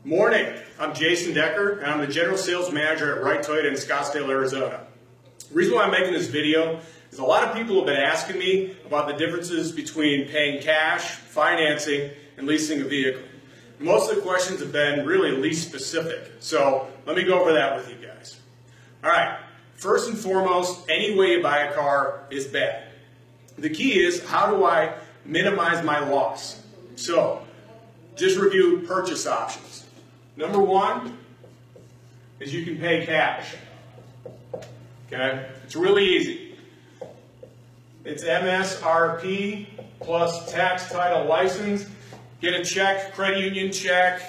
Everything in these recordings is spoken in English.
Morning, I'm Jason Decker, and I'm the General Sales Manager at Wright Toyota in Scottsdale, Arizona. The reason why I'm making this video is a lot of people have been asking me about the differences between paying cash, financing, and leasing a vehicle. Most of the questions have been really lease specific, so let me go over that with you guys. Alright, first and foremost, any way you buy a car is bad. The key is, how do I minimize my loss? So, just review purchase options. Number one is you can pay cash. Okay? It's really easy. It's MSRP plus tax, title, license. Get a check, credit union check,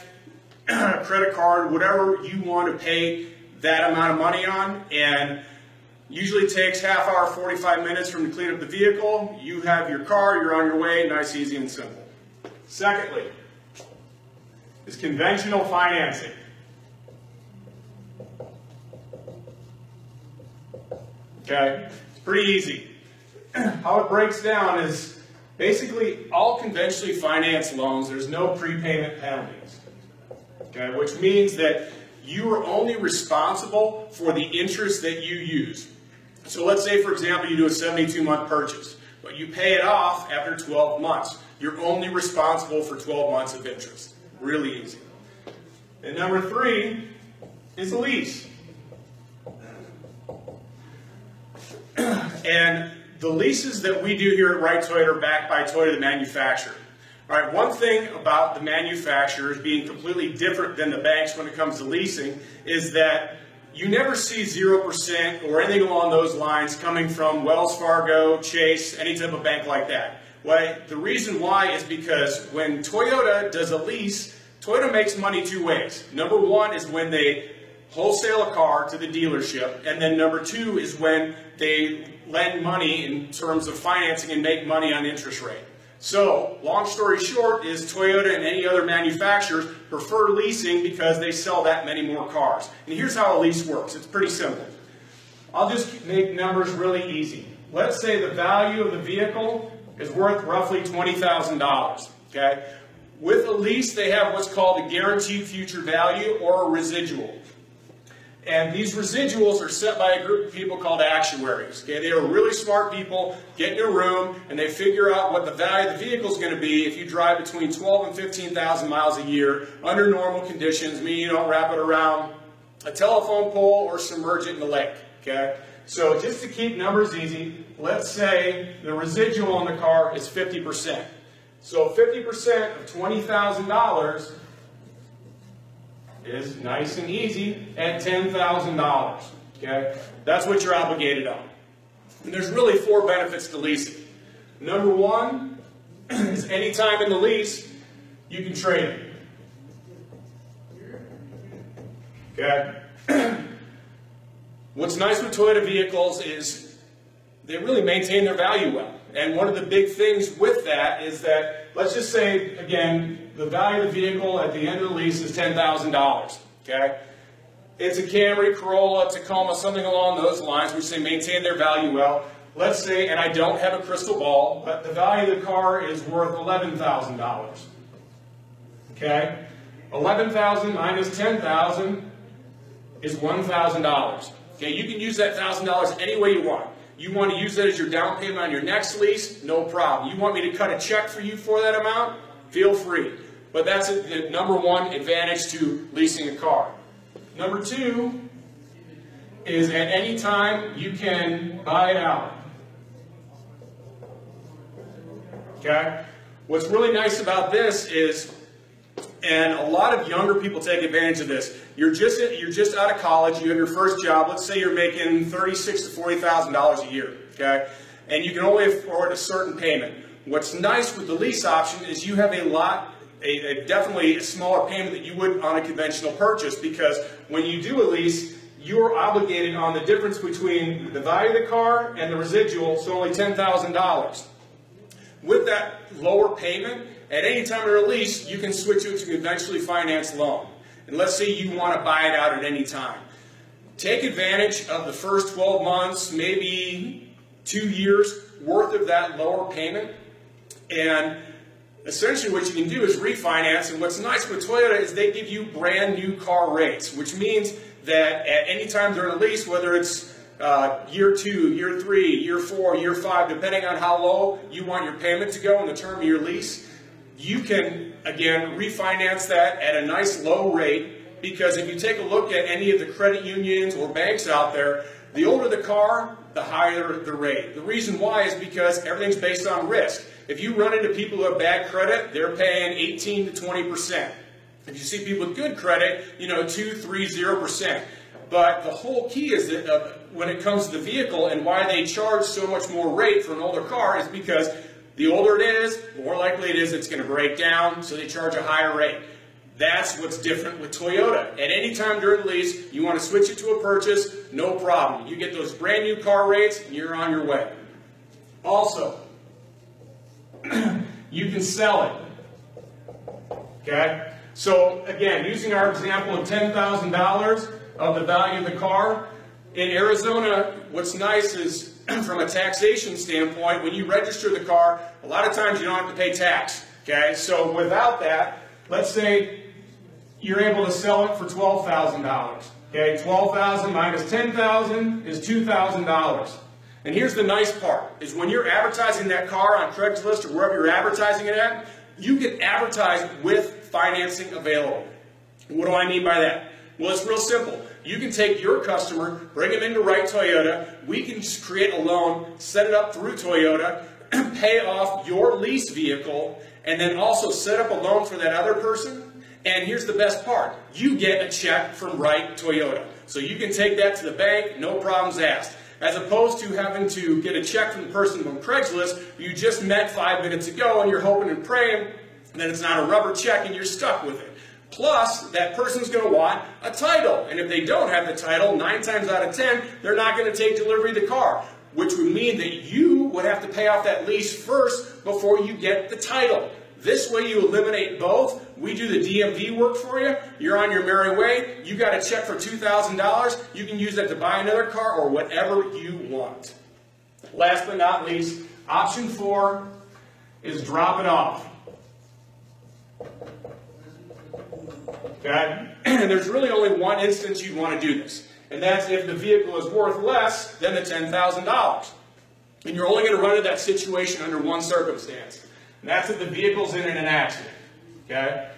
credit card, whatever you want to pay that amount of money on, and usually takes half hour, 45 minutes from to clean up the vehicle. You have your car, you're on your way, nice, easy, and simple. Secondly, is conventional financing. Okay, it's pretty easy. How it breaks down is basically all conventionally financed loans, there's no prepayment penalties. Okay, which means that you are only responsible for the interest that you use. So let's say, for example, you do a 72-month purchase, but you pay it off after 12 months. You're only responsible for 12 months of interest. Really easy. And number three is a lease. And the leases that we do here at Wright Toyota are backed by Toyota, the manufacturer. All right, one thing about the manufacturers being completely different than the banks when it comes to leasing is that you never see 0% or anything along those lines coming from Wells Fargo, Chase, any type of bank like that. Well, the reason why is because when Toyota does a lease, Toyota makes money two ways. Number one is when they wholesale a car to the dealership, and then number two is when they lend money in terms of financing and make money on interest rate. So, long story short is Toyota and any other manufacturers prefer leasing because they sell that many more cars. And here's how a lease works. It's pretty simple. I'll just make numbers really easy. Let's say the value of the vehicle is worth roughly $20,000. Okay? With a lease, they have what's called a guaranteed future value or a residual. And these residuals are set by a group of people called actuaries. Okay? They are really smart people, get in a room, and they figure out what the value of the vehicle is going to be if you drive between 12 and 15,000 miles a year under normal conditions, meaning you don't wrap it around a telephone pole or submerge it in the lake. Okay? So just to keep numbers easy, let's say the residual on the car is 50%. So 50% of $20,000 is nice and easy at $10,000. Okay? That's what you're obligated on. And there's really four benefits to leasing. Number one is any time in the lease, you can trade it. Okay? What's nice with Toyota vehicles is they really maintain their value well. And one of the big things with that is that, let's just say, again, the value of the vehicle at the end of the lease is $10,000. Okay? It's a Camry, Corolla, Tacoma, something along those lines, which they maintain their value well. Let's say, and I don't have a crystal ball, but the value of the car is worth $11,000. Okay? $11,000 minus $10,000 is $1,000. Okay? You can use that $1,000 any way you want. You want to use that as your down payment on your next lease? No problem. You want me to cut a check for you for that amount? Feel free. But that's the number one advantage to leasing a car. Number two is at any time you can buy it out. Okay? What's really nice about this is, and a lot of younger people take advantage of this. You're just out of college. You have your first job. Let's say you're making $36,000 to $40,000 a year, okay? And you can only afford a certain payment. What's nice with the lease option is you have definitely a smaller payment than you would on a conventional purchase, because when you do a lease, you're obligated on the difference between the value of the car and the residual, so only $10,000. With that lower payment, at any time of release, you can switch it to a conventionally financed loan. And let's say you want to buy it out at any time. Take advantage of the first 12 months, maybe 2 years worth of that lower payment, and essentially what you can do is refinance, and what's nice with Toyota is they give you brand new car rates, which means that at any time during a lease, whether it's year 2, year 3, year 4, year 5, depending on how low you want your payment to go in the term of your lease, you can, again, refinance that at a nice low rate, because if you take a look at any of the credit unions or banks out there, the older the car, the higher the rate. The reason why is because everything's based on risk. If you run into people who have bad credit, they're paying 18 to 20%. If you see people with good credit, 2, 3, 0%. But the whole key is that when it comes to the vehicle and why they charge so much more rate for an older car is because the older it is, the more likely it is it's going to break down, so they charge a higher rate. That's what's different with Toyota. At any time during the lease, you want to switch it to a purchase, no problem. You get those brand new car rates, and you're on your way. Also, you can sell it. Okay? So, again, using our example of $10,000 of the value of the car, in Arizona, what's nice is, from a taxation standpoint, when you register the car, a lot of times you don't have to pay tax. Okay? So, without that, let's say you're able to sell it for $12,000. Okay, $12,000 minus $10,000 is $2,000. And here's the nice part, is when you're advertising that car on Craigslist or wherever you're advertising it at, you get advertised with financing available. What do I mean by that? Well, it's real simple. You can take your customer, bring them into Right Toyota, we can just create a loan, set it up through Toyota, pay off your lease vehicle, and then also set up a loan for that other person. And here's the best part. You get a check from Right Toyota. So you can take that to the bank, no problems asked. As opposed to having to get a check from the person from Craigslist you just met 5 minutes ago and you're hoping and praying that it's not a rubber check and you're stuck with it. Plus, that person's going to want a title. And if they don't have the title, 9 times out of 10, they're not going to take delivery of the car. Which would mean that you would have to pay off that lease first before you get the title. This way you eliminate both. We do the DMV work for you. You're on your merry way. You got a check for $2,000. You can use that to buy another car or whatever you want. Last but not least, option 4 is drop it off. Okay? And there's really only one instance you'd want to do this. And that's if the vehicle is worth less than the $10,000. And you're only going to run into that situation under one circumstance. And that's if the vehicle's in an accident. Okay?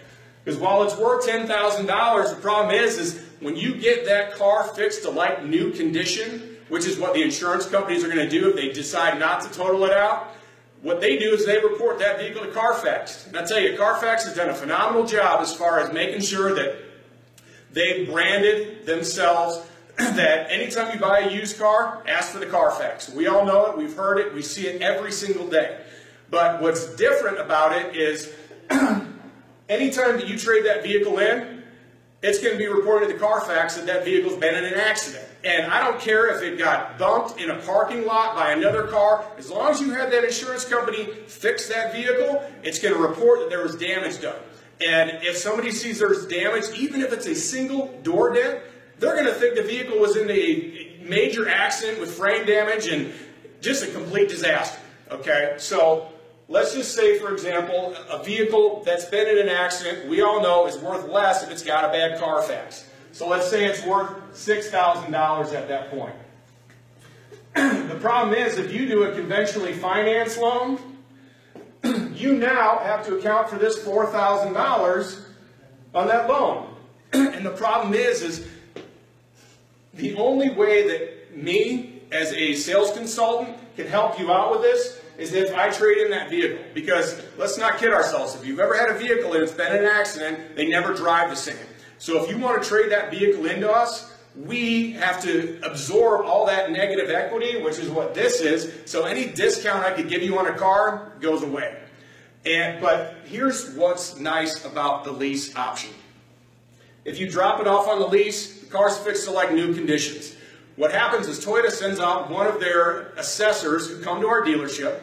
Because while it's worth $10,000, the problem is when you get that car fixed to like new condition, which is what the insurance companies are going to do if they decide not to total it out, what they do is they report that vehicle to Carfax. And I tell you, Carfax has done a phenomenal job as far as making sure that they've branded themselves that anytime you buy a used car, ask for the Carfax. We all know it, we've heard it, we see it every single day. But what's different about it is anytime that you trade that vehicle in, it's going to be reported to Carfax that that vehicle's been in an accident. And I don't care if it got bumped in a parking lot by another car, as long as you had that insurance company fix that vehicle, it's going to report that there was damage done. And if somebody sees there's damage, even if it's a single door dent, they're going to think the vehicle was in a major accident with frame damage and just a complete disaster. Okay, so let's just say, for example, a vehicle that's been in an accident, we all know is worth less if it's got a bad Carfax. So let's say it's worth $6,000 at that point. The problem is, if you do a conventionally financed loan, you now have to account for this $4,000 on that loan. And the problem is the only way that me, as a sales consultant, can help you out with this is if I trade in that vehicle. Because let's not kid ourselves. If you've ever had a vehicle and it's been in an accident, they never drive the same. So if you want to trade that vehicle into us, we have to absorb all that negative equity, which is what this is. So any discount I could give you on a car goes away. But here's what's nice about the lease option. If you drop it off on the lease, the car's fixed to like new conditions. What happens is Toyota sends out one of their assessors who come to our dealership,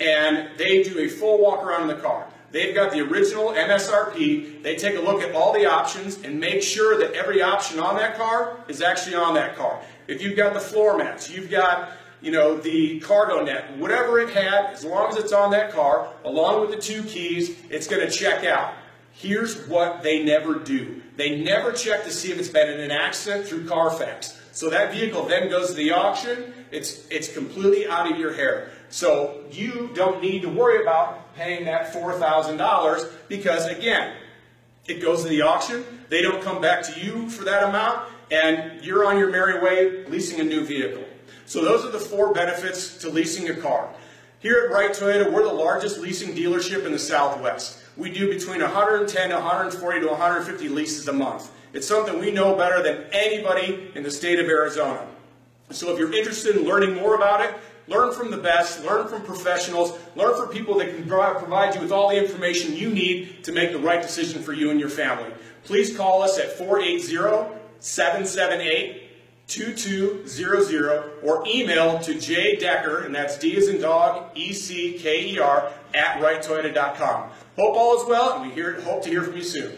and they do a full walk around in the car. They've got the original MSRP. They take a look at all the options and make sure that every option on that car is actually on that car. If you've got the floor mats, you've got the cargo net, whatever it had, as long as it's on that car, along with the 2 keys, it's going to check out. Here's what they never do. They never check to see if it's been in an accident through Carfax. So that vehicle then goes to the auction, it's completely out of your hair. So you don't need to worry about paying that $4,000 because, again, it goes to the auction, they don't come back to you for that amount, and you're on your merry way leasing a new vehicle. So those are the 4 benefits to leasing a car. Here at Wright Toyota, we're the largest leasing dealership in the Southwest. We do between 110 to 140 to 150 leases a month. It's something we know better than anybody in the state of Arizona. So if you're interested in learning more about it, learn from the best, learn from professionals, learn from people that can provide you with all the information you need to make the right decision for you and your family. Please call us at 480-778-2200 or email to jdecker, and that's D as in dog, E-C-K-E-R, @wrighttoyota.com. Hope all is well, and we hope to hear from you soon.